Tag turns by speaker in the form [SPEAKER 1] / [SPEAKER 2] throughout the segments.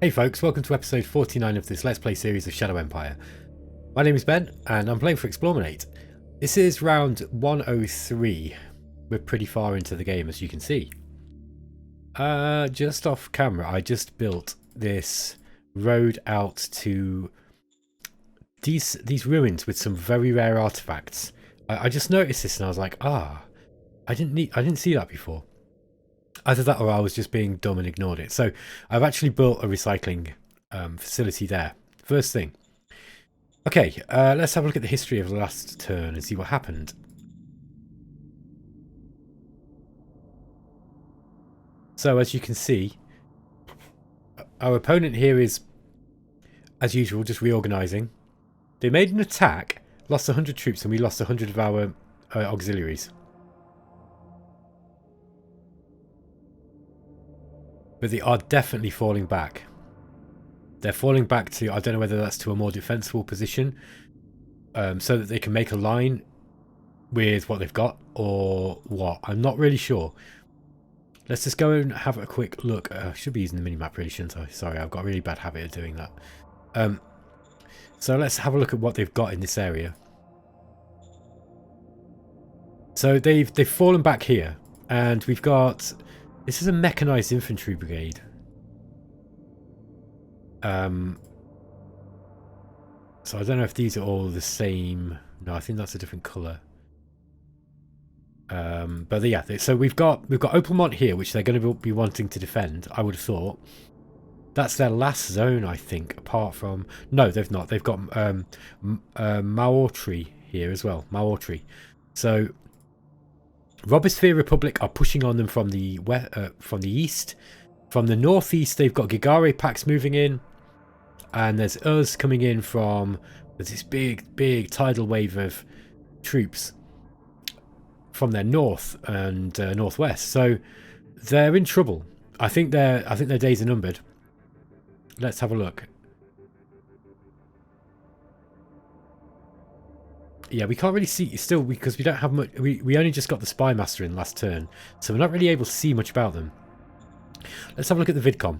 [SPEAKER 1] Hey folks, welcome to episode 49 of this Let's Play series of Shadow Empire. My name is Ben, and I'm playing for eXplorminate. This is round 103. We're pretty far into the game, as you can see. Just off camera, I just built this road out to these ruins with some very rare artifacts. I just noticed this and I was like, I didn't see that before. Either that or I was just being dumb and ignored it. So I've actually built a recycling facility there. First thing. Okay, let's have a look at the history of the last turn and see what happened. So as you can see, our opponent here is, as usual, just reorganising. They made an attack, lost 100 troops, and we lost 100 of our auxiliaries. But they are definitely falling back. They're falling back to, I don't know whether that's to a more defensible position, so that they can make a line with what they've got, or what. I'm not really sure. Let's just go and have a quick look. I should be using the minimap really, shouldn't I? Sorry, I've got a really bad habit of doing that. So let's have a look at what they've got in this area. So they've fallen back here, and we've got... This is a mechanized infantry brigade. So I don't know if these are all the same. No, I think that's a different colour. But yeah, so we've got BATTLEMODE here, which they're going to be wanting to defend. I would have thought that's their last zone, I think. Apart from no, they've not. They've got Maortri here as well. Maortri. So Gigoix Republic are pushing on them from the east. From the northeast, they've got Gigoix packs moving in, and there's us coming in from. There's this big tidal wave of troops from their north and northwest. So they're in trouble. I think their days are numbered. Let's have a look. Yeah, we can't really see still because we don't have much. We only just got the Spy Master in last turn, so we're not really able to see much about them. Let's have a look at the VidCom.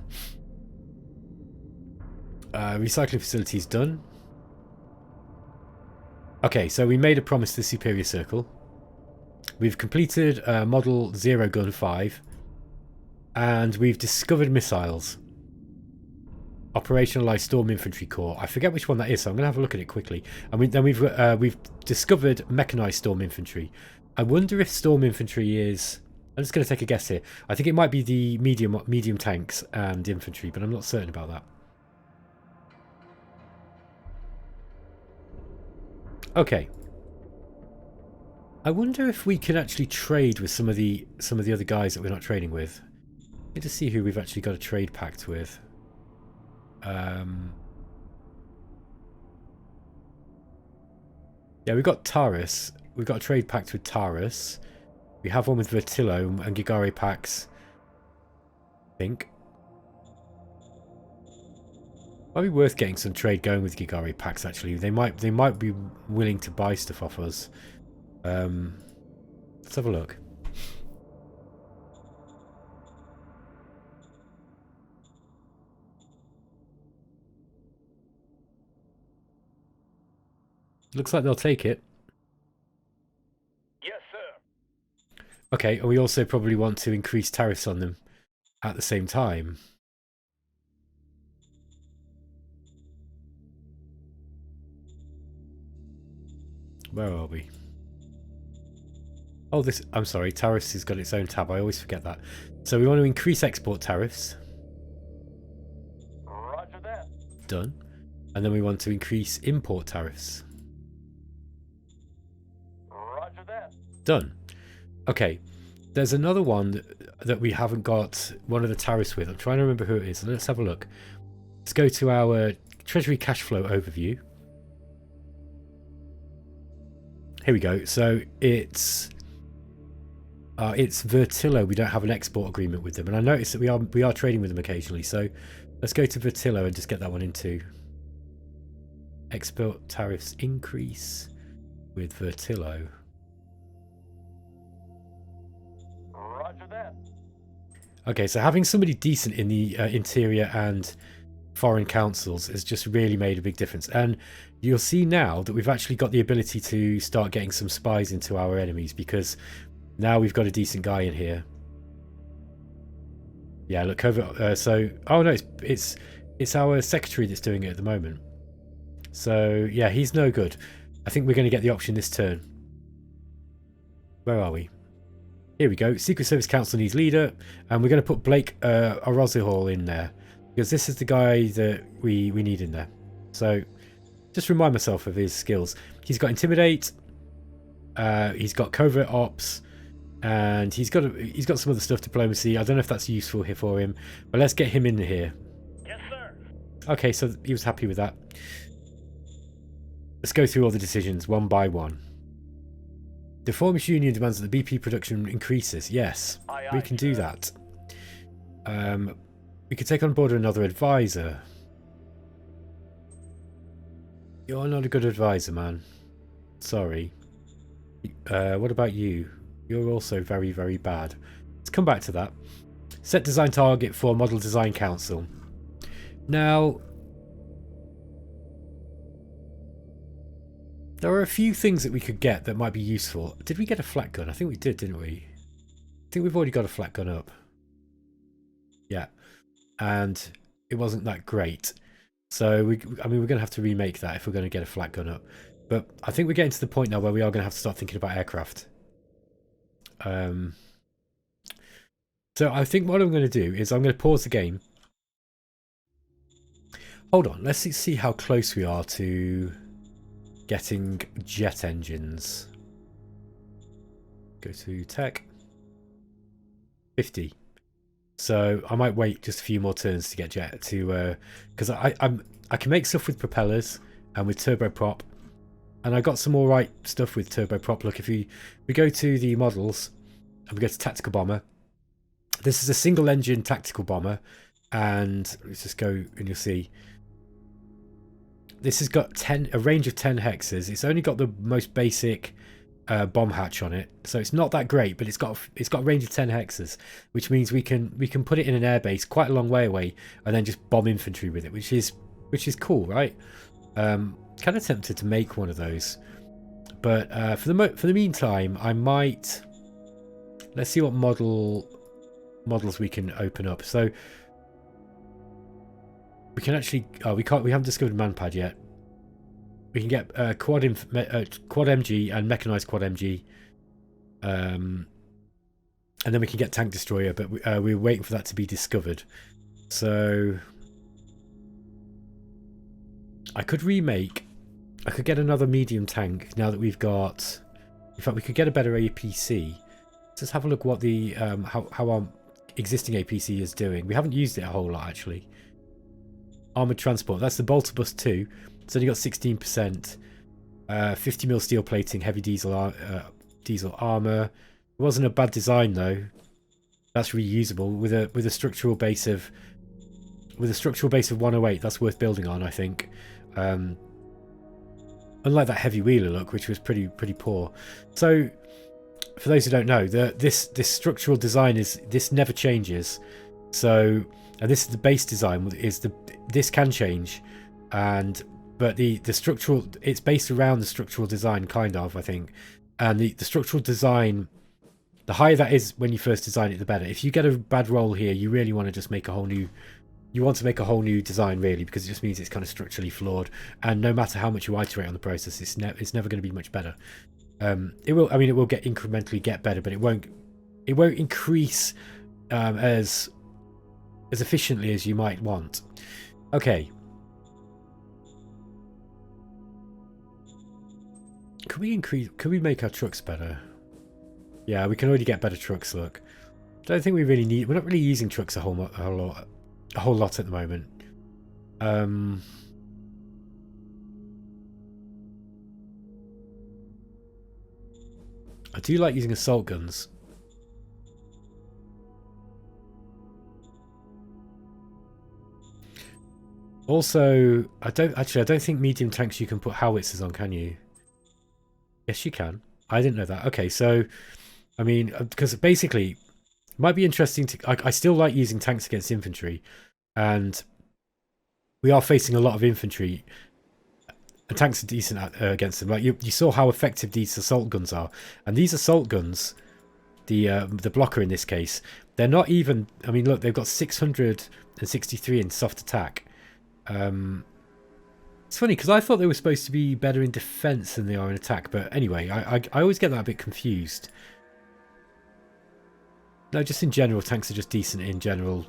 [SPEAKER 1] Recycling facilities done. Okay, so we made a promise to the Superior Circle. We've completed Model 0 Gun 5, and we've discovered missiles. Operationalized Storm Infantry Corps. I forget which one that is, so I'm going to have a look at it quickly. And then we've discovered mechanized Storm Infantry. I wonder if Storm Infantry is... I'm just going to take a guess here. I think it might be the medium tanks and infantry, but I'm not certain about that. Okay. I wonder if we can actually trade with some of the other guys that we're not trading with. Let me just see who we've actually got a trade pact with. Yeah, we've got Taris. We've got a trade pact with Taris. We have one with Vertillo and Gigoix packs. I think. Might be worth getting some trade going with Gigoix packs. Actually, they might be willing to buy stuff off us. Let's have a look. Looks like they'll take it.
[SPEAKER 2] Yes, sir.
[SPEAKER 1] Okay, and we also probably want to increase tariffs on them at the same time. Where are we? Oh, I'm sorry, tariffs has got its own tab. I always forget that. So we want to increase export tariffs.
[SPEAKER 2] Roger that.
[SPEAKER 1] Done. And then we want to increase import tariffs.
[SPEAKER 2] Roger that.
[SPEAKER 1] Done. Okay. There's another one that we haven't got one of the tariffs with. I'm trying to remember who it is. Let's have a look. Let's go to our treasury cash flow overview. Here we go. So it's Vertillo. We don't have an export agreement with them, and I noticed that we are trading with them occasionally. So let's go to Vertillo and just get that one into export tariffs increase with Vertillo.
[SPEAKER 2] Roger that.
[SPEAKER 1] Okay, so having somebody decent in the interior and foreign councils has just really made a big difference. And you'll see now that we've actually got the ability to start getting some spies into our enemies, because now we've got a decent guy in here. Yeah, look over. So, oh no, it's our secretary that's doing it at the moment. So yeah, he's no good. I think we're going to get the option this turn. Where are we? Here we go. Secret Service Council needs leader, and we're going to put Blake Orozihal in there, because this is the guy that we need in there. So just remind myself of his skills. He's got Intimidate, he's got Covert Ops, and he's got some other stuff, Diplomacy. I don't know if that's useful here for him, but let's get him in here.
[SPEAKER 2] Yes, sir.
[SPEAKER 1] Okay, so he was happy with that. Let's go through all the decisions one by one. The Reformist Union demands that the BP production increases. Yes, we can do that. We could take on board another advisor. You're not a good advisor, man. Sorry. What about you? You're also very, very bad. Let's come back to that. Set design target for Model Design Council. Now, there are a few things that we could get that might be useful. Did we get a flat gun? I think we did, didn't we? I think we've already got a flat gun up. Yeah. And it wasn't that great. So, I mean, we're going to have to remake that if we're going to get a flat gun up. But I think we're getting to the point now where we are going to have to start thinking about aircraft. So I think what I'm going to do is I'm going to pause the game. Hold on. Let's see how close we are to getting jet engines. Go to tech. 50. So I might wait just a few more turns to get jet to because I can make stuff with propellers and with turboprop, and I got some all right stuff with turboprop. Look, if we go to the models and we go to tactical bomber, this is a single engine tactical bomber, and let's just go and you'll see this has got a range of 10 hexes. It's only got the most basic bomb hatch on it, so it's not that great, but it's got a range of 10 hexes, which means we can put it in an airbase quite a long way away and then just bomb infantry with it, which is cool, right? Kind of tempted to make one of those, but for the meantime, I might. Let's see what models we can open up. So we can actually. Oh, we haven't discovered manpad yet. We can get quad MG and mechanized quad MG, and then we can get tank destroyer. But we're waiting for that to be discovered. So I could remake. I could get another medium tank now that we've got. In fact, we could get a better APC. Let's just have a look what the how our existing APC is doing. We haven't used it a whole lot actually. Armored transport. That's the Bolter Bus 2. It's only got 16%. 50mm steel plating, heavy diesel armor. It wasn't a bad design though. That's reusable with a structural base of 108. That's worth building on, I think. Unlike that heavy wheeler look, which was pretty poor. So, for those who don't know, this structural design this never changes. So, and this is the base design. This can change, but the structural, it's based around the structural design, kind of, I think. And the structural design, the higher that is when you first design it, the better. If you get a bad roll here, you really want to just make a whole new. You want to make a whole new design, really, because it just means it's kind of structurally flawed. And no matter how much you iterate on the process, it's never going to be much better. It will. I mean, it will incrementally get better, but it won't increase as efficiently as you might want. Okay. Can we make our trucks better? Yeah, we can already get better trucks. Look, I don't think we really need. We're not really using trucks a whole lot at the moment. I do like using assault guns. Also, I don't think medium tanks you can put howitzers on, can you? Yes, you can. I didn't know that. Okay, so I mean, because basically, it might be interesting to. I still like using tanks against infantry, and we are facing a lot of infantry. And tanks are decent against them. Like you saw how effective these assault guns are, and these assault guns, the blocker in this case, they're not even. I mean, look, they've got 663 in soft attack. It's funny because I thought they were supposed to be better in defense than they are in attack. But anyway, I always get that a bit confused. No, just in general, tanks are just decent in general.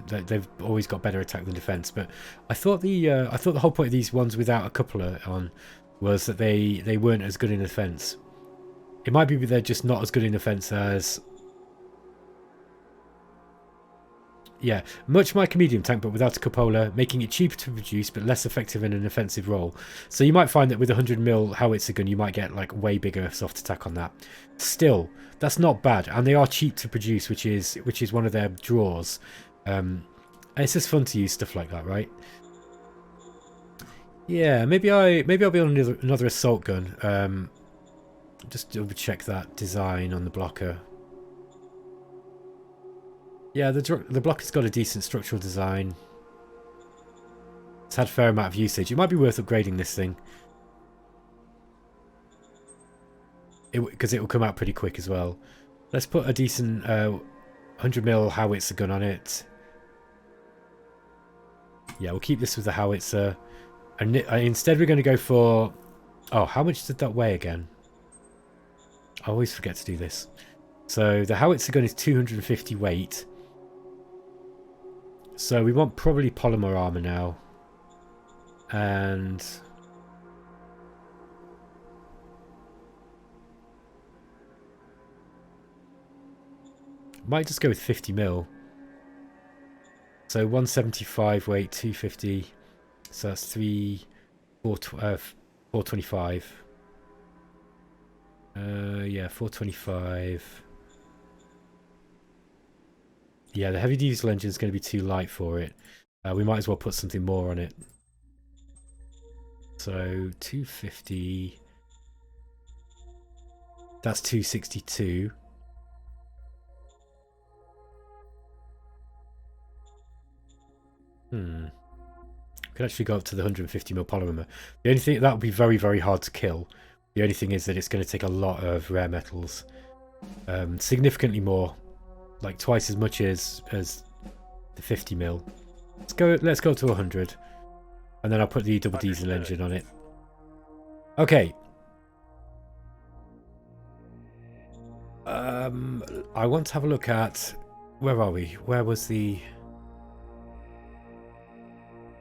[SPEAKER 1] They've always got better attack than defense. But I thought the whole point of these ones without a coupler on was that they weren't as good in defense. It might be they're just not as good in defense as. Yeah, much like a medium tank, but without a cupola, making it cheaper to produce, but less effective in an offensive role. So you might find that with a 100mm howitzer gun, you might get like way bigger soft attack on that. Still, that's not bad, and they are cheap to produce, which is one of their draws. It's just fun to use stuff like that, right? Yeah, maybe I'll be on another assault gun. Just double check that design on the blocker. Yeah, the blocker's got a decent structural design. It's had a fair amount of usage. It might be worth upgrading this thing. Because it will come out pretty quick as well. Let's put a decent 100mm howitzer gun on it. Yeah, we'll keep this with the howitzer. And instead we're going to go for... Oh, how much did that weigh again? I always forget to do this. So the howitzer gun is 250 weight. So we want probably polymer armor now. And... might just go with 50mm. So 175 weight, 250. So that's 425. Yeah, 425. Yeah, the heavy diesel engine is going to be too light for it. We might as well put something more on it. So 250. That's 262. Could actually go up to the 150mm polymer. The only thing that would be very, very hard to kill. The only thing is that it's going to take a lot of rare metals, significantly more, like twice as much as the 50mm. Let's go to 100, and then I'll put the double diesel engine on it. Okay. I want to have a look at where are we? Where was the?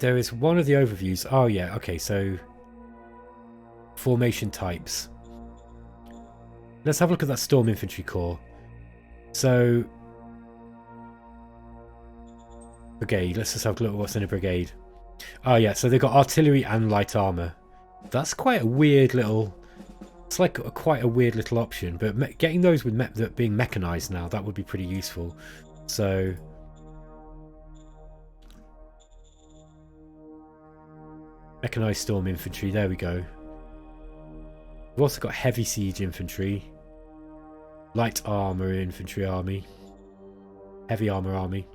[SPEAKER 1] There is one of the overviews. Oh yeah, okay, so formation types. Let's have a look at that Storm Infantry Corps. So brigade, let's just have a look at what's in a brigade. Oh yeah, so they've got artillery and light armor. That's quite a weird little... It's like quite a weird little option, but getting those with being mechanized now, that would be pretty useful. So... mechanized storm infantry, there we go. We've also got heavy siege infantry, light armor infantry army, heavy armor army.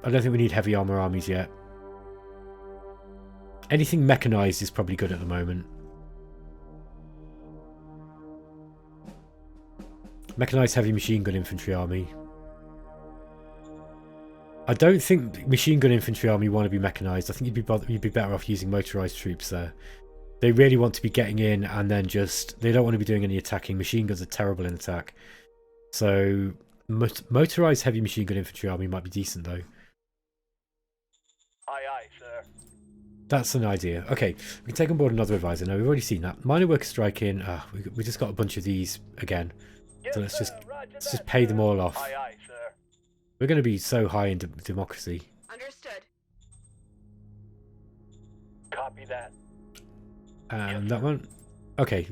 [SPEAKER 1] I don't think we need heavy armor armies yet. Anything mechanized is probably good at the moment. Mechanized heavy machine gun infantry army. I don't think machine gun infantry army want to be mechanized. I think you'd be better off using motorized troops there. They really want to be getting in and then just... They don't want to be doing any attacking. Machine guns are terrible in attack. So motorized heavy machine gun infantry army might be decent though.
[SPEAKER 2] Aye, aye, sir.
[SPEAKER 1] That's an idea. Okay, we can take on board another advisor. No, we've already seen that. Minor worker striking. We just got a bunch of these again.
[SPEAKER 2] Yes,
[SPEAKER 1] So let's
[SPEAKER 2] sir.
[SPEAKER 1] just pay them all off.
[SPEAKER 2] Aye, aye, sir.
[SPEAKER 1] We're going to be so high in democracy.
[SPEAKER 3] Understood.
[SPEAKER 2] Copy that.
[SPEAKER 1] And that one. Okay.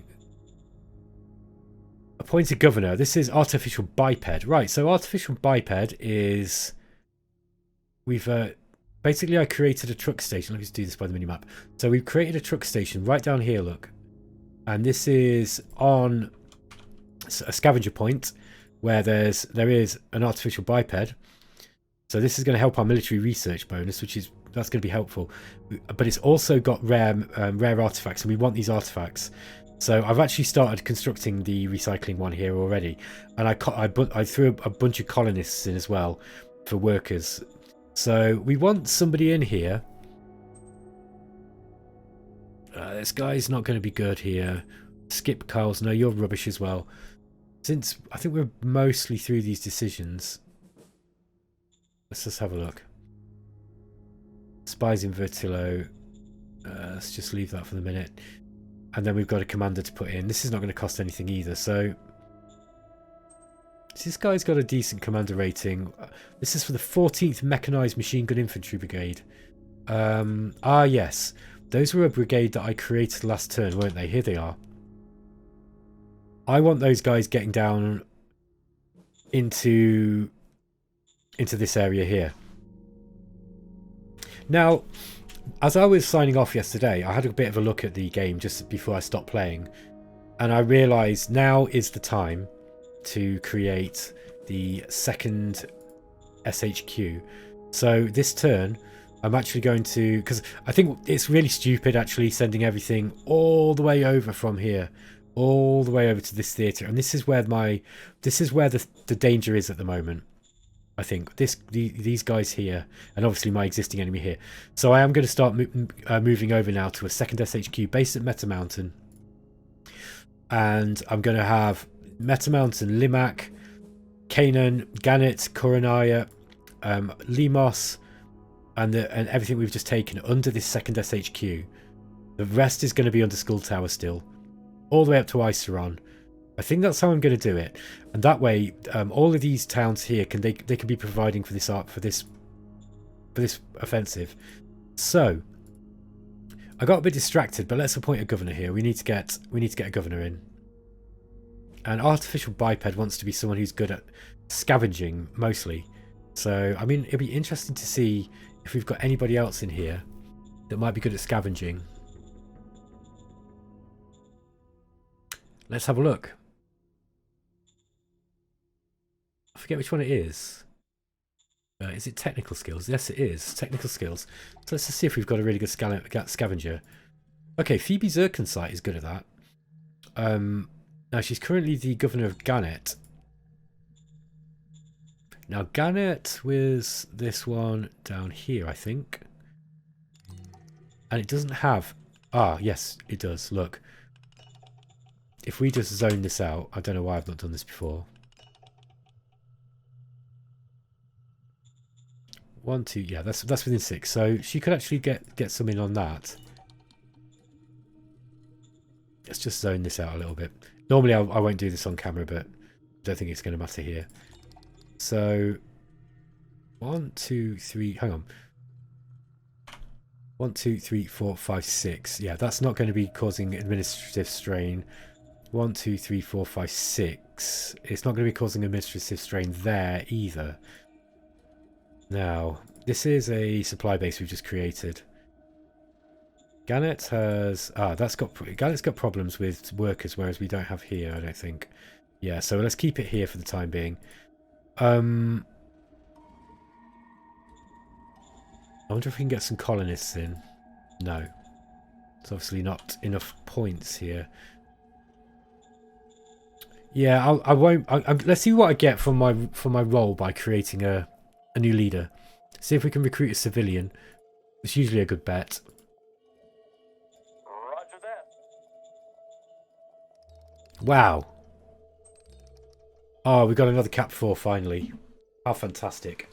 [SPEAKER 1] Appointed governor. This is artificial biped. Right, so artificial biped is... We've... Basically, I created a truck station. Let me just do this by the minimap. So we've created a truck station right down here, look. And this is on a scavenger point where there is an artificial biped. So this is going to help our military research bonus, that's going to be helpful. But it's also got rare artifacts, and we want these artifacts. So I've actually started constructing the recycling one here already, and I threw a bunch of colonists in as well for workers. So we want somebody in here. This guy's not going to be good here. Skip Kyle's. No, you're rubbish as well. Since I think we're mostly through these decisions. Let's just have a look. Spies in Vertillo. Let's just leave that for the minute. And then we've got a commander to put in. This is not going to cost anything either. So this guy's got a decent commander rating. This is for the 14th Mechanized Machine Gun Infantry Brigade. Yes. Those were a brigade that I created last turn, weren't they? Here they are. I want those guys getting down into this area here. Now, as I was signing off yesterday, I had a bit of a look at the game just before I stopped playing, and I realised now is the time to create the second SHQ. So this turn, I'm actually going to, because I think it's really stupid actually sending everything all the way over from here, all the way over to this theatre, and this is where the danger is at the moment. I think these guys here, and obviously my existing enemy here. So I am going to start moving over now to a second SHQ based at Meta Mountain, and I'm going to have Meta Mountain, Limac, Canaan, Gannet, Coronaya, Limos, and everything we've just taken under this second SHQ. The rest is going to be under Skull Tower still, all the way up to Iceron. I think that's how I'm going to do it, and that way, all of these towns here can be providing for this offensive. So I got a bit distracted, but let's appoint a governor here. We need to get a governor in. An artificial biped wants to be someone who's good at scavenging mostly. So I mean, it'd be interesting to see if we've got anybody else in here that might be good at scavenging. Let's have a look. I forget which one it is. Is it technical skills? Yes, it is. Technical skills. So let's just see if we've got a really good scavenger. Okay, Phoebe Zirkonsite is good at that. Now, she's currently the governor of Gannet. Now, Gannet was this one down here, I think. And it doesn't have... Ah, yes, it does. Look. If we just zone this out... I don't know why I've not done this before. 1, 2, yeah, that's within 6. So she could actually get some in on that. Let's just zone this out a little bit. Normally I won't do this on camera, but I don't think it's going to matter here. So 1, 2, 3, hang on. 1, 2, 3, 4, 5, 6. Yeah, that's not going to be causing administrative strain. 1, 2, 3, 4, 5, 6. It's not going to be causing administrative strain there either. Now, this is a supply base we've just created. Gannet has... Gannet's got problems with workers, whereas we don't have here, I don't think. Yeah, so let's keep it here for the time being. I wonder if we can get some colonists in. No. It's obviously not enough points here. Yeah, I won't... let's see what I get from my role by creating a new leader. See if we can recruit a civilian. It's usually a good bet.
[SPEAKER 2] Roger that.
[SPEAKER 1] Wow. Oh, we got another Cap 4 finally. How fantastic.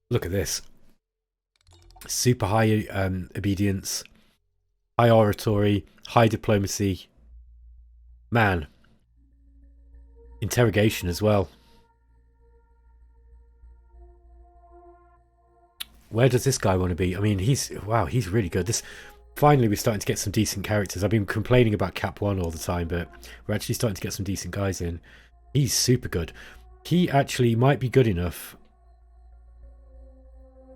[SPEAKER 1] Look at this. Super high obedience, high oratory, high diplomacy. Man. Interrogation as well. Where does this guy want to be? I mean, he's really good. Finally we're starting to get some decent characters. I've been complaining about Cap 1 all the time, but we're actually starting to get some decent guys in. He's super good. He actually might be good enough.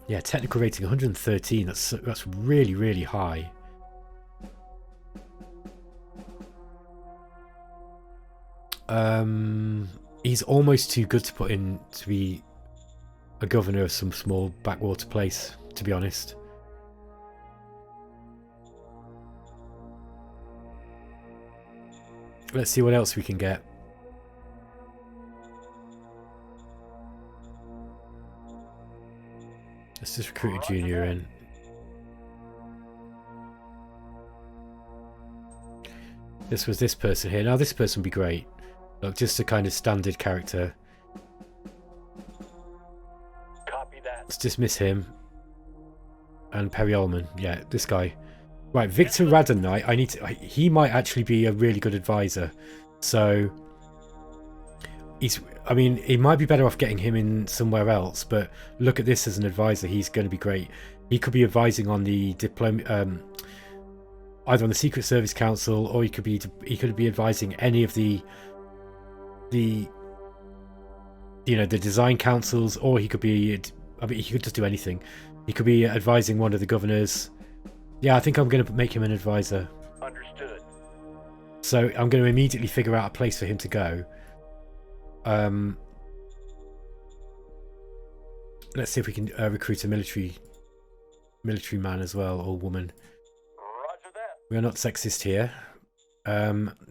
[SPEAKER 1] Yeah, technical rating 113. That's really, really high. He's almost too good to put in to be a governor of some small backwater place, to be honest. Let's see what else we can get. Let's just recruit a junior in. This was this person here. Now this person would be great. Look, just a kind of standard character.
[SPEAKER 2] Copy that.
[SPEAKER 1] Let's dismiss him. And Perry Ullman. Yeah, this guy. Right, Victor Radon Knight. I need to. He might actually be a really good advisor. So he's. I mean, he might be better off getting him in somewhere else. But look at this as an advisor. He's going to be great. He could be advising on the either on the Secret Service Council, or he could be advising any of the design councils, or he could be. I mean, he could just do anything. He could be advising one of the governors. Yeah, I think I'm going to make him an advisor.
[SPEAKER 2] Understood.
[SPEAKER 1] So I'm going to immediately figure out a place for him to go. Let's see if we can recruit a military man as well, or woman.
[SPEAKER 2] Roger that.
[SPEAKER 1] We are not sexist here.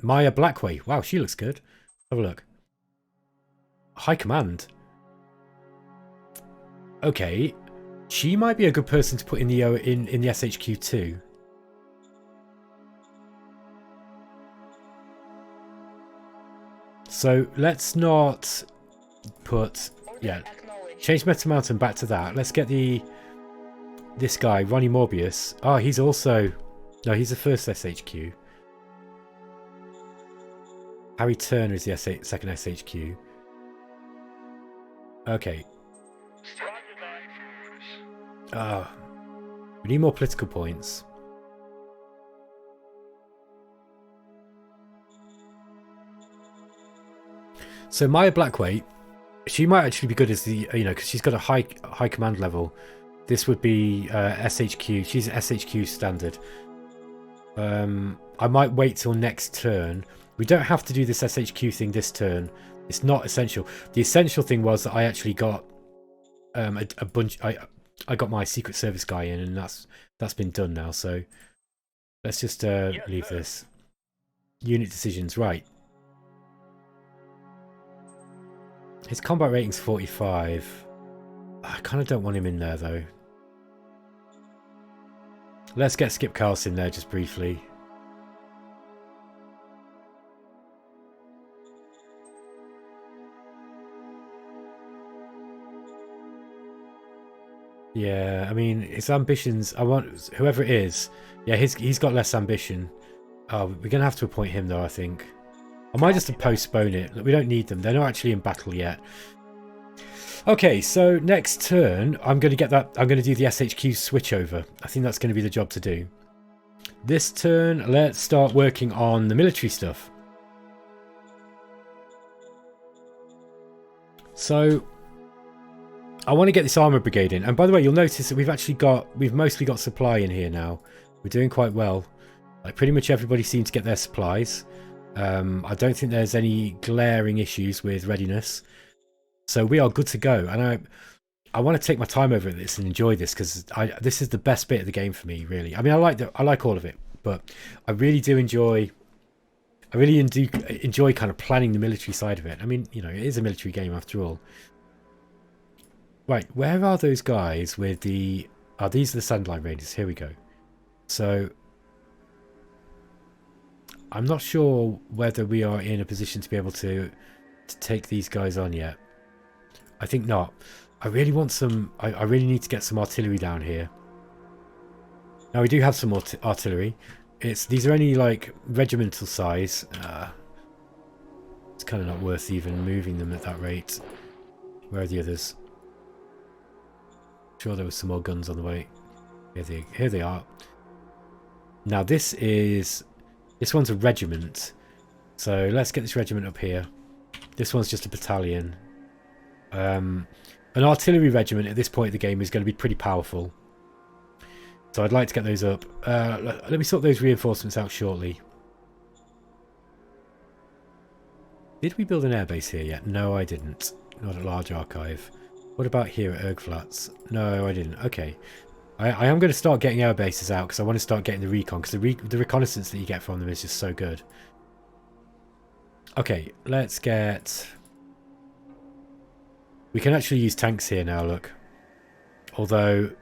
[SPEAKER 1] Maya Blackway. Wow, she looks good. Have a look. High Command. Okay. She might be a good person to put in the in the SHQ too. So let's not put change Meta Mountain back to that. Let's get this guy Ronnie Morbius. Oh, he's also he's the first SHQ. Harry Turner is the second SHQ. Okay. We need more political points. So Maya Blackway, she might actually be good as the because she's got a high command level. This would be SHQ. She's SHQ standard. I might wait till next turn. We don't have to do this SHQ thing this turn. It's not essential. The essential thing was that I actually got a bunch. I got my Secret Service guy in, and that's been done now. So let's just leave this. Unit decisions, right? His combat rating's 45. I kind of don't want him in there though. Let's get Skip Carlson there just briefly. Yeah, I mean, his ambitions, I want whoever it is. Yeah, he's got less ambition. Oh, we're going to have to appoint him though, I think. I might just postpone it. We don't need them. They're not actually in battle yet. Okay, so next turn, I'm going to get that. I'm going to do the SHQ switch over. I think that's going to be the job to do. This turn, let's start working on the military stuff. So I want to get this armor brigade in. And by the way, you'll notice that we've mostly got supply in here now. We're doing quite well. Like pretty much everybody seems to get their supplies. I don't think there's any glaring issues with readiness. So we are good to go. And I want to take my time over this and enjoy this because this is the best bit of the game for me, really. I mean, I like all of it, but I really do enjoy. I really do enjoy kind of planning the military side of it. I mean, it is a military game after all. Right, where are those guys with the... Oh, these are the Sandline Raiders. Here we go. So I'm not sure whether we are in a position to be able to take these guys on yet. I think not. I really want some... I really need to get some artillery down here. Now, we do have some artillery. These are only, like, regimental size. It's kind of not worth even moving them at that rate. Where are the others? Sure there was some more guns on the way. Here they are. Now, this one's a regiment. So, let's get this regiment up here. This one's just a battalion. An artillery regiment at this point of the game is going to be pretty powerful. So I'd like to get those up. Let me sort those reinforcements out shortly. Did we build an airbase here yet? No, I didn't. Not a large archive. What about here at Ergflats? No, I didn't. Okay. I am going to start getting air bases out because I want to start getting the recon, because the reconnaissance that you get from them is just so good. Okay, let's get... We can actually use tanks here now, look. Although,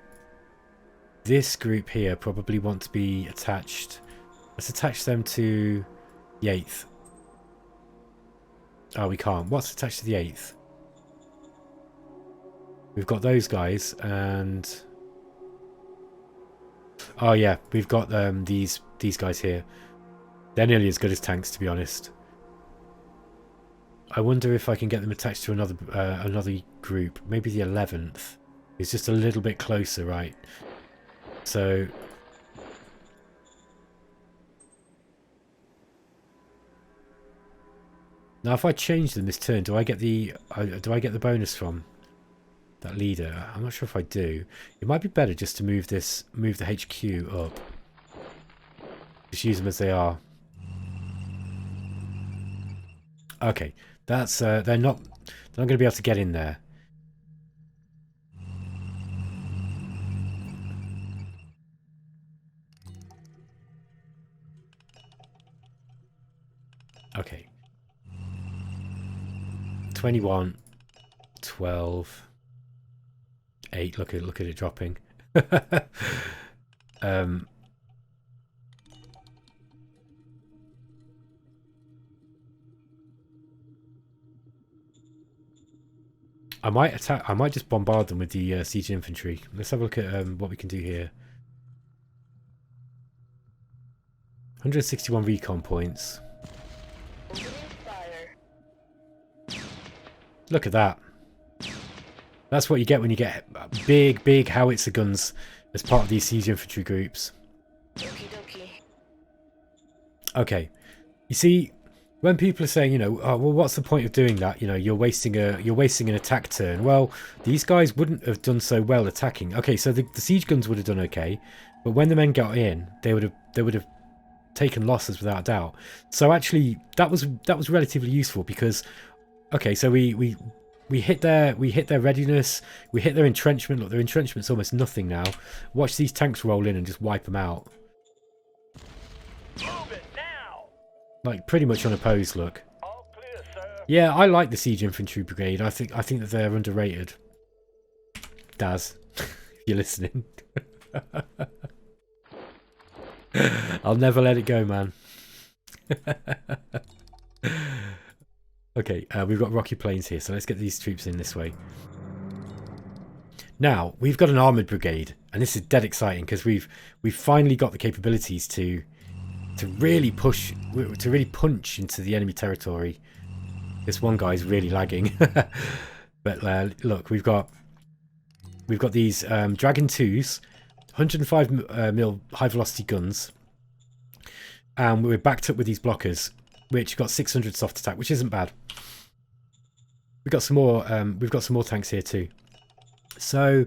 [SPEAKER 1] this group here probably want to be attached. Let's attach them to the 8th. Oh, we can't. What's attached to the 8th? We've got those guys, and... Oh yeah, we've got these guys here. They're nearly as good as tanks, to be honest. I wonder if I can get them attached to another group. Maybe the 11th. It's just a little bit closer, right? So... Now, if I change them this turn, do I get the bonus from that leader? I'm not sure if I do. It might be better just to move the HQ up. Just use them as they are. Okay, that's they're not going to be able to get in there. Okay. 21, 12, 8. Look at it dropping. I might just bombard them with the siege infantry. Let's have a look at what we can do here. 161 recon points. Look at that. That's what you get when you get big howitzer guns as part of these siege infantry groups. Okay. You see, when people are saying, you know, oh, well, what's the point of doing that? You know, you're wasting an attack turn. Well, these guys wouldn't have done so well attacking. Okay, so the siege guns would have done okay, but when the men got in, they would have taken losses without doubt. So actually, that was relatively useful because, okay, so we hit their readiness, we hit their entrenchment. Look, their entrenchment's almost nothing now. Watch these tanks roll in and just wipe them out. Like pretty much unopposed, look.
[SPEAKER 2] All clear, sir.
[SPEAKER 1] Yeah, I like the siege infantry brigade. I think that they're underrated. Daz, if you're listening. I'll never let it go, man. Okay, we've got rocky plains here, so let's get these troops in this way. Now, we've got an armoured brigade, and this is dead exciting because we've finally got the capabilities to really punch into the enemy territory. This one guy's really lagging. But look, we've got these Dragon 2s, 105 mil high velocity guns, and we're backed up with these blockers, which got 600 soft attack, which isn't bad. We've got some more tanks here too. So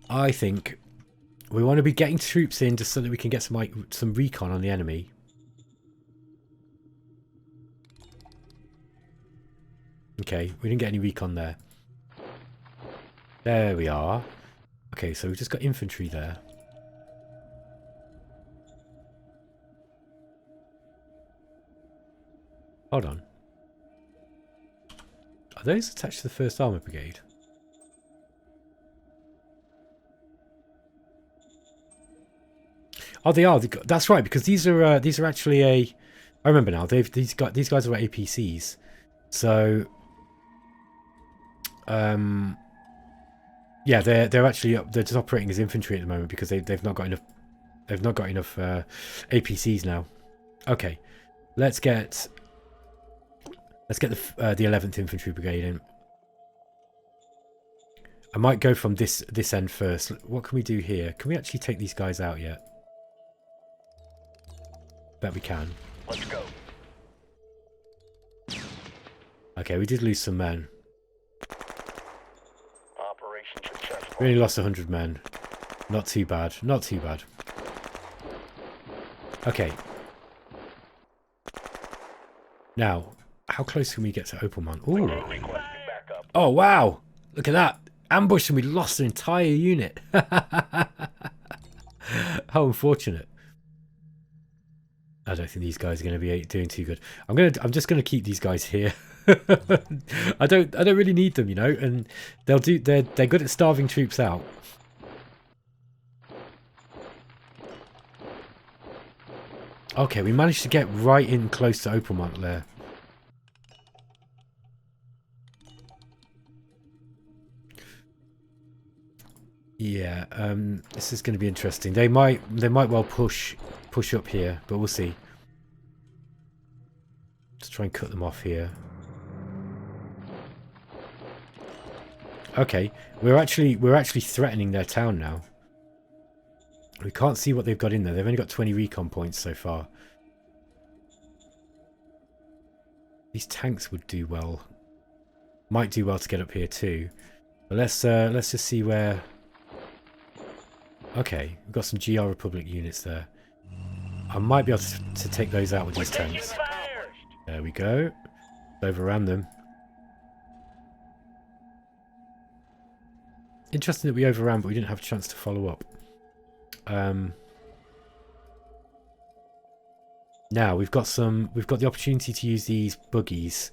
[SPEAKER 1] I think we want to be getting troops in just so that we can get some recon on the enemy. Okay, we didn't get any recon there. There we are. Okay, so we've just got infantry there. Hold on. Are those attached to the 1st Armour Brigade? Oh, they are. That's right, because these are actually a. I remember now. These guys are APCs, so yeah, they're just operating as infantry at the moment because they've not got enough APCs now. Okay, let's get the 11th Infantry Brigade in. I might go from this end first. What can we do here? Can we actually take these guys out yet? Bet we can.
[SPEAKER 2] Let's go.
[SPEAKER 1] Okay, we did lose some men.
[SPEAKER 2] Operation successful.
[SPEAKER 1] We only lost 100 men. Not too bad. Not too bad. Okay. Now, How close can we get to Opalmont? Ooh.
[SPEAKER 2] Requesting backup.
[SPEAKER 1] Oh, wow. Look at that. Ambush and we lost an entire unit. How unfortunate. I don't think these guys are going to be doing too good. I'm just going to keep these guys here. I don't really need them, you know, and they're good at starving troops out. Okay, we managed to get right in close to Opalmont there. Yeah, this is going to be interesting. They might well push up here, but we'll see. Just try and cut them off here. Okay, we're actually threatening their town now. We can't see what they've got in there. They've only got 20 recon points so far. These tanks would do well. Might do well to get up here too. But let's just see where. Okay, we've got some GR Republic units there. I might be able to take those out with these tanks. There we go. Overran them. Interesting that we overran, but we didn't have a chance to follow up. Now we've got the opportunity to use these buggies.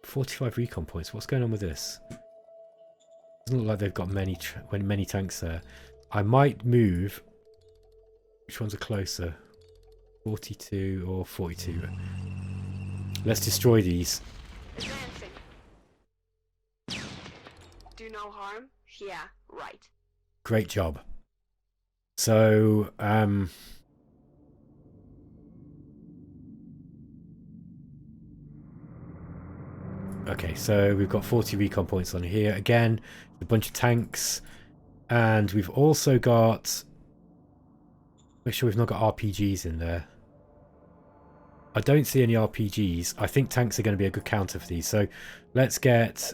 [SPEAKER 1] 45 recon points. What's going on with this? Doesn't look like they've got many tanks there. I might move. Which ones are closer? 42 or 42? Let's destroy these.
[SPEAKER 3] Advancing. Do no harm? Yeah, right.
[SPEAKER 1] Great job. So, okay, so we've got 40 recon points on here. Again, a bunch of tanks. And we've also got... Make sure we've not got RPGs in there. I don't see any RPGs. I think tanks are going to be a good counter for these. So let's get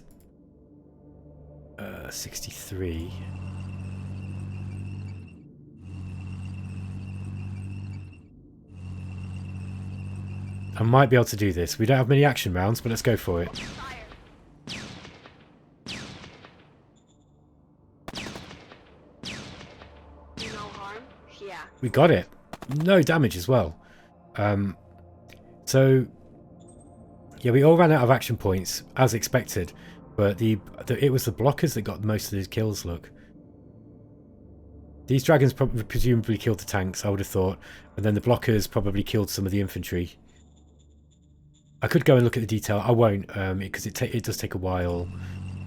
[SPEAKER 1] 63. I might be able to do this. We don't have many action rounds, but let's go for it.
[SPEAKER 3] Do no harm? Yeah.
[SPEAKER 1] We got it. No damage as well. So yeah, we all ran out of action points as expected, but it was the blockers that got most of these kills. Look, these dragons presumably killed the tanks, I would have thought, and then the blockers probably killed some of the infantry. I could go and look at the detail. I won't, because it does take a while.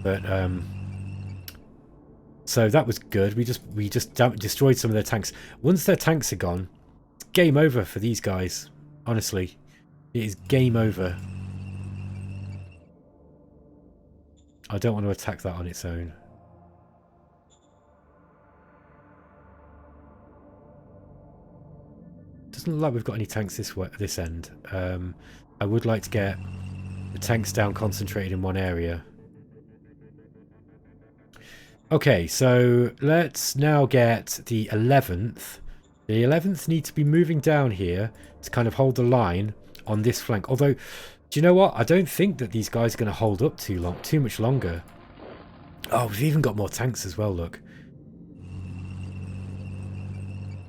[SPEAKER 1] But so that was good. We just destroyed some of their tanks. Once their tanks are gone, it's game over for these guys. Honestly, it is game over. I don't want to attack that on its own. Doesn't look like we've got any tanks this end. I would like to get the tanks down concentrated in one area. Okay, so let's now get the 11th. The 11th need to be moving down here to kind of hold the line on this flank. Although, do you know what? I don't think that these guys are going to hold up too much longer. Oh, we've even got more tanks as well, look.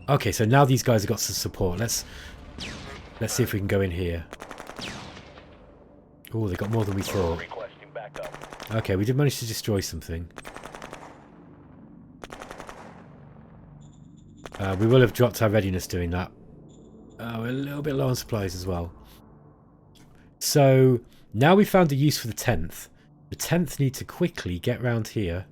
[SPEAKER 1] Okay, so now these guys have got some support. Let's see if we can go in here. Oh, they got more than we thought. Okay, we did manage to destroy something. We will have dropped our readiness doing that. We're a little bit low on supplies as well. So, now we've found a use for the 10th. The 10th need to quickly get round here.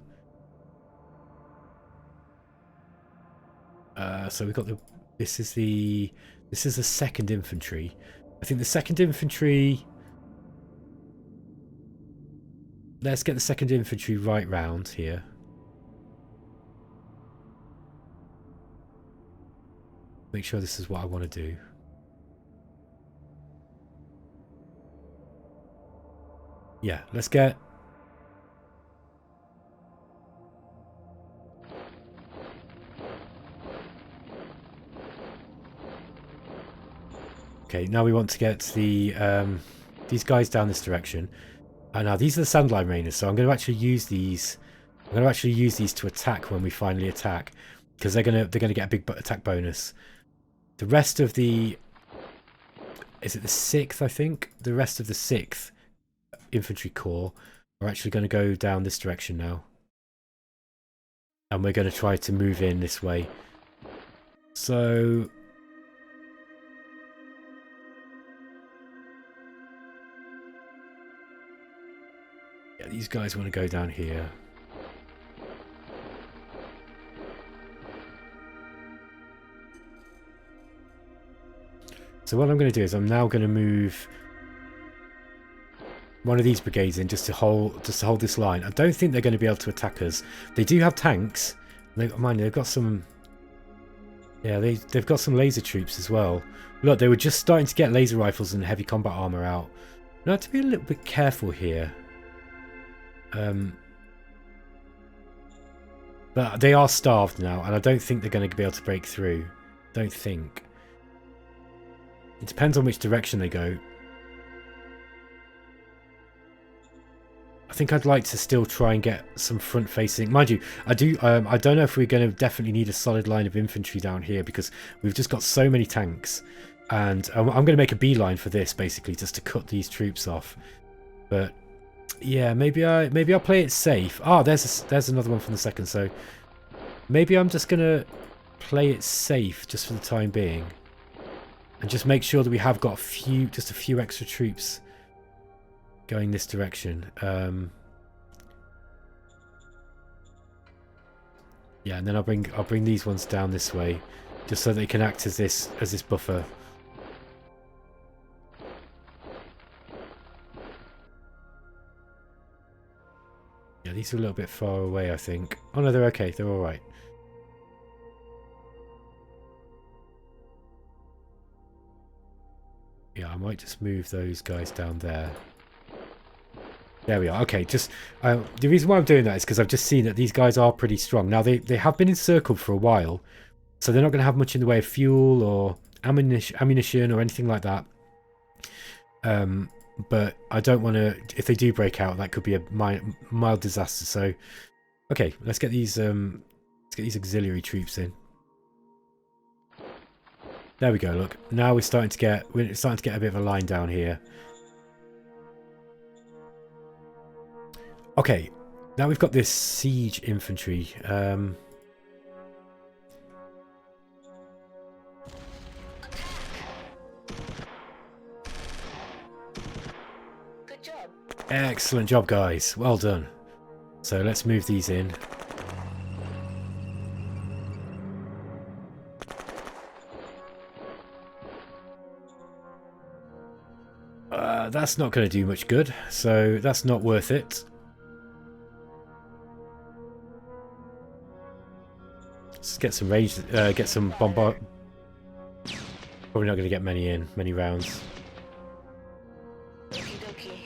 [SPEAKER 1] So we've got this is the 2nd infantry. I think the 2nd infantry... Let's get the 2nd infantry right round here. Make sure this is what I want to do. Yeah, let's get... Okay, now we want to get the these guys down this direction. And now these are the Sandline Rainers, so I'm going to actually use these. I'm going to actually use these to attack when we finally attack, because they're going to get a big attack bonus. The rest of the, is it the 6th? I think the rest of the 6th Infantry Corps are actually going to go down this direction now, and we're going to try to move in this way. So. Yeah, these guys want to go down here. So what I'm going to do is I'm now going to move one of these brigades in just to hold this line. I don't think they're going to be able to attack us. They do have tanks. Mind you, they've got some. Yeah, they've got some laser troops as well. Look, they were just starting to get laser rifles and heavy combat armor out. Now, I have to be a little bit careful here. But they are starved now, and I don't think they're going to be able to break through. Don't think. It depends on which direction they go. I think I'd like to still try and get some front-facing. Mind you, I don't know if we're going to definitely need a solid line of infantry down here, because we've just got so many tanks, and I'm going to make a beeline for this basically, just to cut these troops off. But yeah, maybe I'll play it safe. Ah, there's another one from the 2nd. So maybe I'm just gonna play it safe just for the time being, and just make sure that we have got just a few extra troops going this direction. Yeah, and then I'll bring these ones down this way, just so they can act as this buffer. Yeah, these are a little bit far away, I think. Oh no, they're okay. They're all right. Yeah, I might just move those guys down there. There we are. Okay, just the reason why I'm doing that is because I've just seen that these guys are pretty strong. Now, they have been encircled for a while, so they're not going to have much in the way of fuel or ammunition or anything like that. But I don't want to. If they do break out, that could be a mild disaster. So, okay, let's get these auxiliary troops in. There we go. Look, now we're starting to get a bit of a line down here. Okay, now we've got this siege infantry.
[SPEAKER 3] Good job.
[SPEAKER 1] Excellent job, guys. Well done. So let's move these in. That's not going to do much good, so that's not worth it. Let's get some range, get some bombard. Probably not going to get many rounds.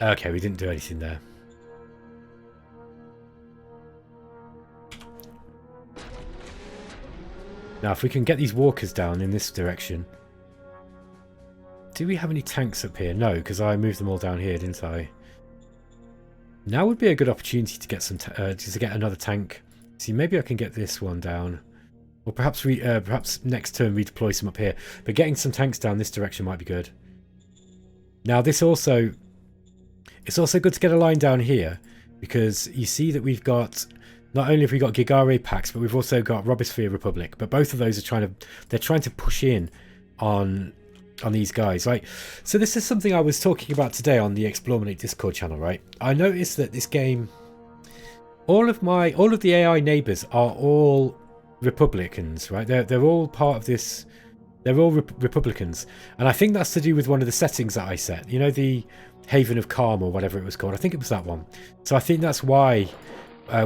[SPEAKER 1] Okay, we didn't do anything there. Now, if we can get these walkers down in this direction. Do we have any tanks up here? No, because I moved them all down here, didn't I? Now would be a good opportunity to get some, to get another tank. See, maybe I can get this one down, or perhaps perhaps next turn redeploy some up here. But getting some tanks down this direction might be good. Now, it's also good to get a line down here, because you see that we've got. Not only have we got Gigoix packs, but we've also got Robisphere Republic. But both of those are trying to push in on these guys, right? So this is something I was talking about today on the eXplorminate Discord channel, right? I noticed that this game, all of the AI neighbors are all Republicans, right? They're all part of this. They're all Republicans, and I think that's to do with one of the settings that I set. You know, the Haven of Calm or whatever it was called. I think it was that one. So I think that's why.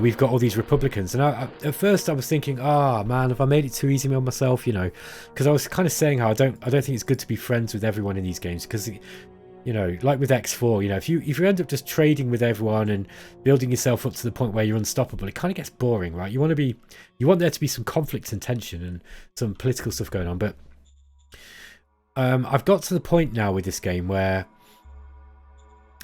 [SPEAKER 1] We've got all these Republicans, and at first I was thinking, man, have I made it too easy on myself? You know, because I was kind of saying how I don't think it's good to be friends with everyone in these games, because, you know, like with X4, you know, if you end up just trading with everyone and building yourself up to the point where you're unstoppable, it kind of gets boring, right? You want there to be some conflict and tension and some political stuff going on, but I've got to the point now with this game where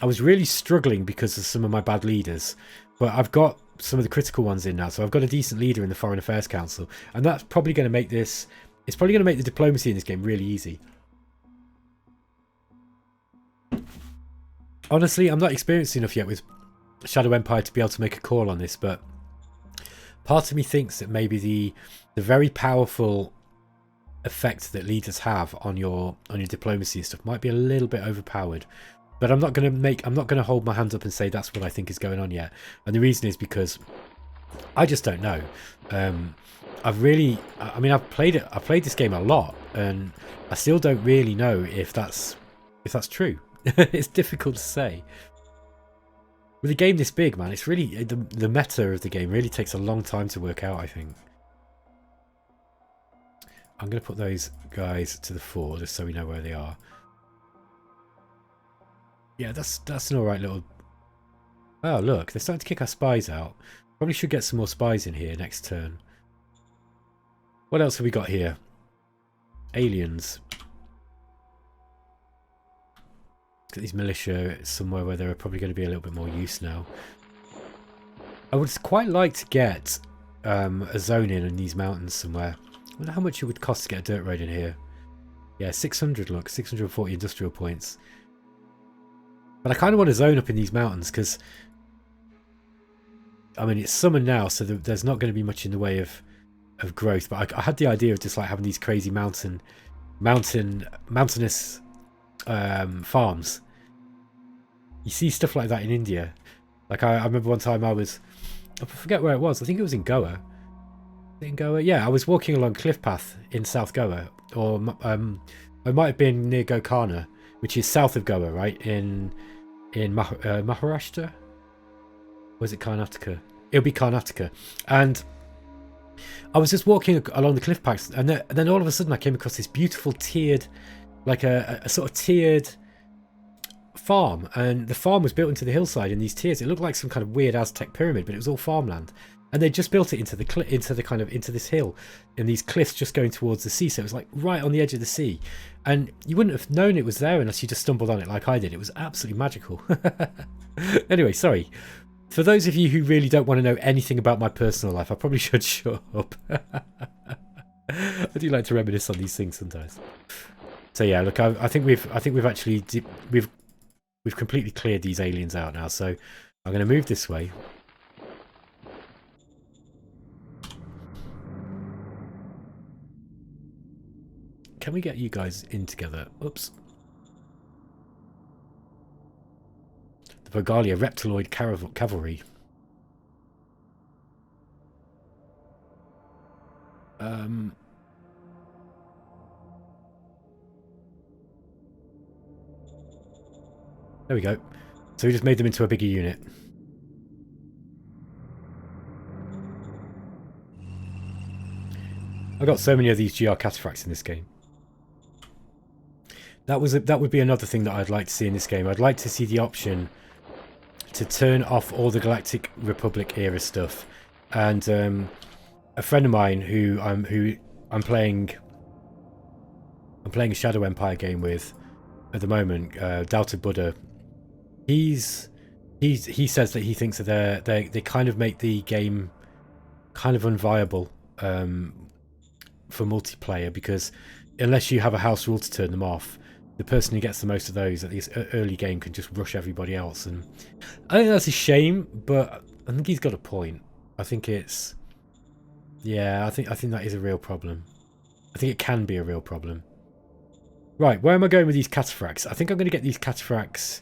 [SPEAKER 1] I was really struggling because of some of my bad leaders, but I've got some of the critical ones in now, so I've got a decent leader in the Foreign Affairs Council, and that's probably going to make this... It's probably going to make the diplomacy in this game really easy. Honestly, I'm not experienced enough yet with Shadow Empire to be able to make a call on this, but part of me thinks that maybe the very powerful effect that leaders have on your diplomacy and stuff might be a little bit overpowered. But I'm not going to hold my hands up and say that's what I think is going on yet. And the reason is because I just don't know. I've played this game a lot, and I still don't really know if that's true. It's difficult to say. With a game this big, man, it's really the meta of the game really takes a long time to work out, I think. I'm going to put those guys to the fore just so we know where they are. Yeah, that's an alright little... Oh, look, they're starting to kick our spies out. Probably should get some more spies in here next turn. What else have we got here? Aliens. Get these militia somewhere where there are probably going to be a little bit more use now. I would quite like to get a zone in these mountains somewhere. I wonder how much it would cost to get a dirt road in here. Yeah, 600, look, 640 industrial points. But I kind of want a zone up in these mountains because, I mean, it's summer now, so there's not going to be much in the way of growth. But I had the idea of just like having these crazy mountainous farms. You see stuff like that in India. Like I remember one time I forget where it was. I think it was in Goa. In Goa, yeah, I was walking along Cliff Path in South Goa, or it might have been near Gokana, which is south of Goa, right? In Maharashtra? Or was it Karnataka? It'll be Karnataka. And I was just walking along the cliff paths, and then all of a sudden I came across this beautiful tiered, like a sort of tiered farm, and the farm was built into the hillside in these tiers. It looked like some kind of weird Aztec pyramid, but it was all farmland. And they just built it into this hill, and these cliffs just going towards the sea. So it was like right on the edge of the sea, and you wouldn't have known it was there unless you just stumbled on it like I did. It was absolutely magical. Anyway, sorry. For those of you who really don't want to know anything about my personal life, I probably should shut up. I do like to reminisce on these things sometimes. So yeah, look, I think we've completely cleared these aliens out now. So I'm going to move this way. Can we get you guys in together? Oops. The Vogalia Reptiloid Cavalry. There we go. So we just made them into a bigger unit. I've got so many of these GR cataphracts in this game. That would be another thing that I'd like to see in this game. I'd like to see the option to turn off all the Galactic Republic era stuff. And a friend of mine who I'm playing a Shadow Empire game with at the moment, Doubted Buddha. He says that he thinks that they kind of make the game kind of unviable for multiplayer, because unless you have a house rule to turn them off, the person who gets the most of those at this early game can just rush everybody else. And I think that's a shame, but I think he's got a point. I think it's... Yeah, I think that is a real problem. I think it can be a real problem. Right, where am I going with these cataphracts? I think I'm going to get these cataphracts...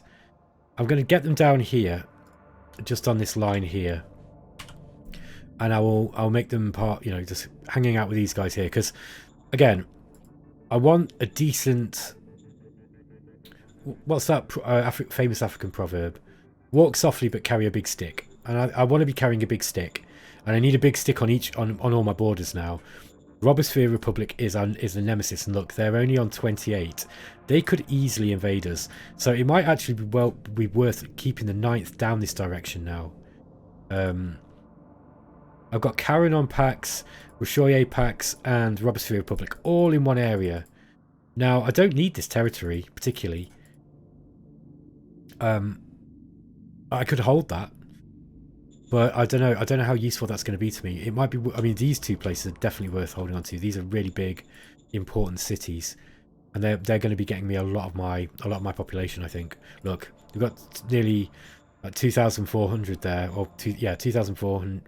[SPEAKER 1] I'm going to get them down here, just on this line here. And I'll make them part, you know, just hanging out with these guys here. Because, again, I want a decent... What's that famous African proverb? Walk softly but carry a big stick. And I want to be carrying a big stick. And I need a big stick on all my borders now. Robosphere Republic is the nemesis. And look, they're only on 28. They could easily invade us. So it might actually be worth keeping the 9th down this direction now. I've got Karen on packs, Roshoye packs, and Robosphere Republic all in one area. Now, I don't need this territory particularly. I could hold that, but I don't know. I don't know how useful that's going to be to me. It might be. I mean, these two places are definitely worth holding on to. These are really big, important cities, and they're going to be getting me a lot of my population. I think. Look, we've got nearly 2,400 there, or 2,400.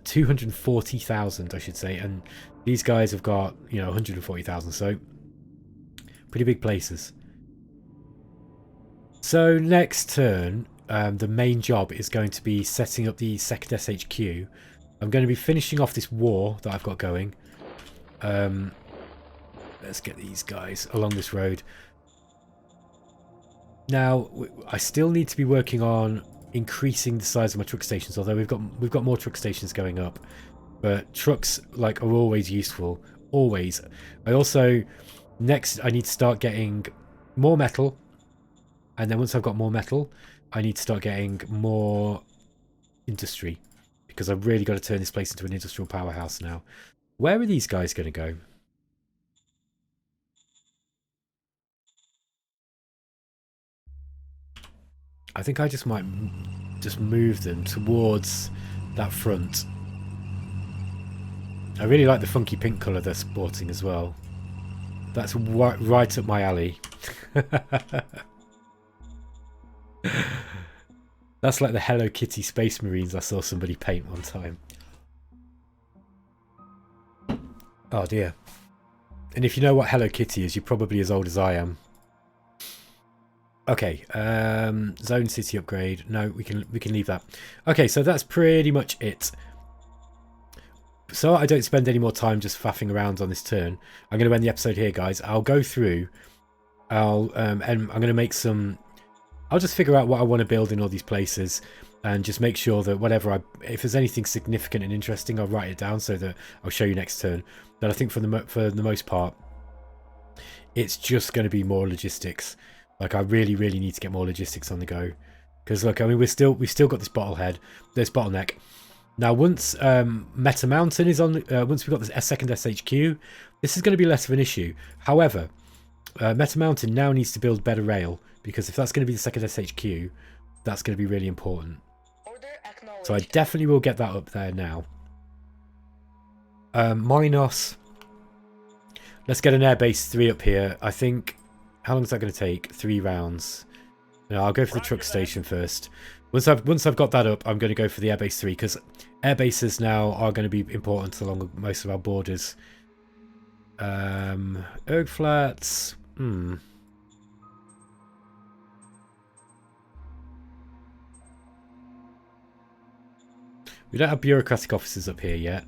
[SPEAKER 1] 240,000 I should say, and these guys have got 140,000, so pretty big places. So next turn, the main job is going to be setting up the second SHQ. I'm going to be finishing off this war that I've got going. Let's get these guys along this road. Now I still need to be working on increasing the size of my truck stations, although we've got more truck stations going up, but trucks are always useful, always. I also I need to start getting more metal, and then once I've got more metal I need to start getting more industry, because I've really got to turn this place into an industrial powerhouse now. Where are these guys going to go? I think I just might move them towards that front. I really like the funky pink colour they're sporting as well. That's right up my alley. That's like the Hello Kitty Space Marines I saw somebody paint one time. Oh dear. And if you know what Hello Kitty is, you're probably as old as I am. Okay, zone city upgrade. No, we can leave that. Okay, so that's pretty much it. So I don't spend any more time just faffing around on this turn. I'm going to end the episode here, guys. I'll go through. And I'm going to make some. I'll just figure out what I want to build in all these places, and just make sure that if there's anything significant and interesting, I'll write it down so that I'll show you next turn. But I think for the most part, it's just going to be more logistics. Like, I really need to get more logistics on the go, because look, I mean, we've still got this bottleneck. Now, once Meta Mountain is on, once we've got this second SHQ, this is going to be less of an issue. However, Meta Mountain now needs to build better rail, because if that's going to be the second SHQ, that's going to be really important. So I definitely will get that up there now. Minos. Let's get an Airbase 3 up here. I think. How long is that going to take? 3 rounds. No, I'll go for the truck station first. Once I've got that up, I'm going to go for the Airbase 3, because airbases now are going to be important along most of our borders. Erg Flats. We don't have bureaucratic officers up here yet.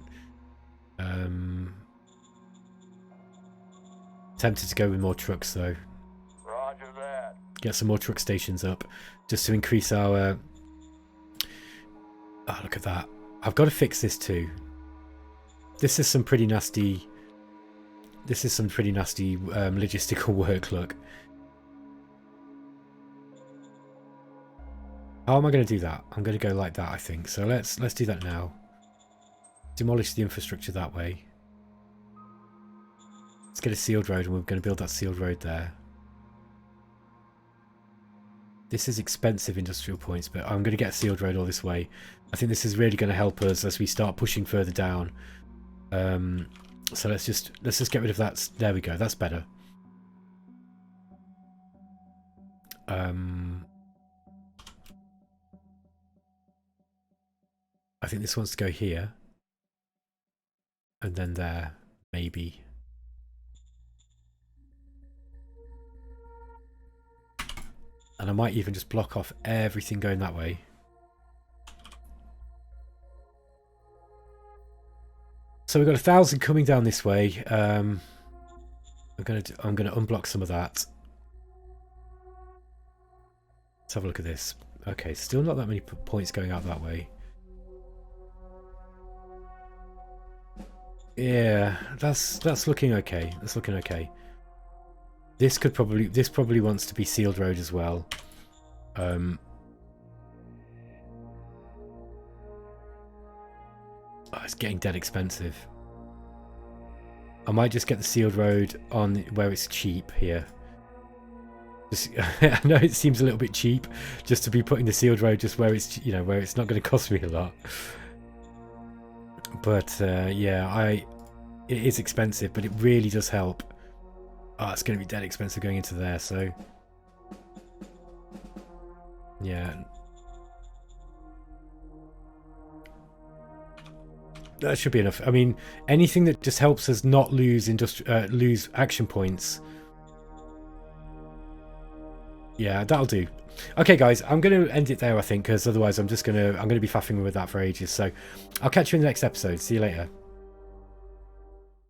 [SPEAKER 1] Tempted to go with more trucks though.
[SPEAKER 2] Roger that.
[SPEAKER 1] Get some more truck stations up, just to increase our. Oh, look at that! I've got to fix this too. This is some pretty nasty. Logistical work. Look. How am I going to do that? I'm going to go like that, I think. So let's do that now. Demolish the infrastructure that way. Let's get a sealed road, and we're going to build that sealed road there. This is expensive industrial points, but I'm going to get a sealed road all this way. I think this is really going to help us as we start pushing further down. So let's just get rid of that. There we go. That's better. I think this wants to go here, and then there, maybe. And I might even just block off everything going that way. So we've got 1,000 coming down this way. I'm gonna unblock some of that. Let's have a look at this. Okay, still not that many points going out that way. Yeah, that's looking okay. That's looking okay. This probably wants to be sealed road as well. Oh, it's getting dead expensive. I might just get the sealed road on where it's cheap here. I know it seems a little bit cheap just to be putting the sealed road just where it's, you know, where it's not going to cost me a lot. But yeah, it is expensive, but it really does help. Oh, it's going to be dead expensive going into there, so yeah. That should be enough. I mean, anything that just helps us not lose lose action points. Yeah, that'll do. Okay, guys, I'm going to end it there, I think, because otherwise I'm going to be faffing with that for ages. So I'll catch you in the next episode. See you later.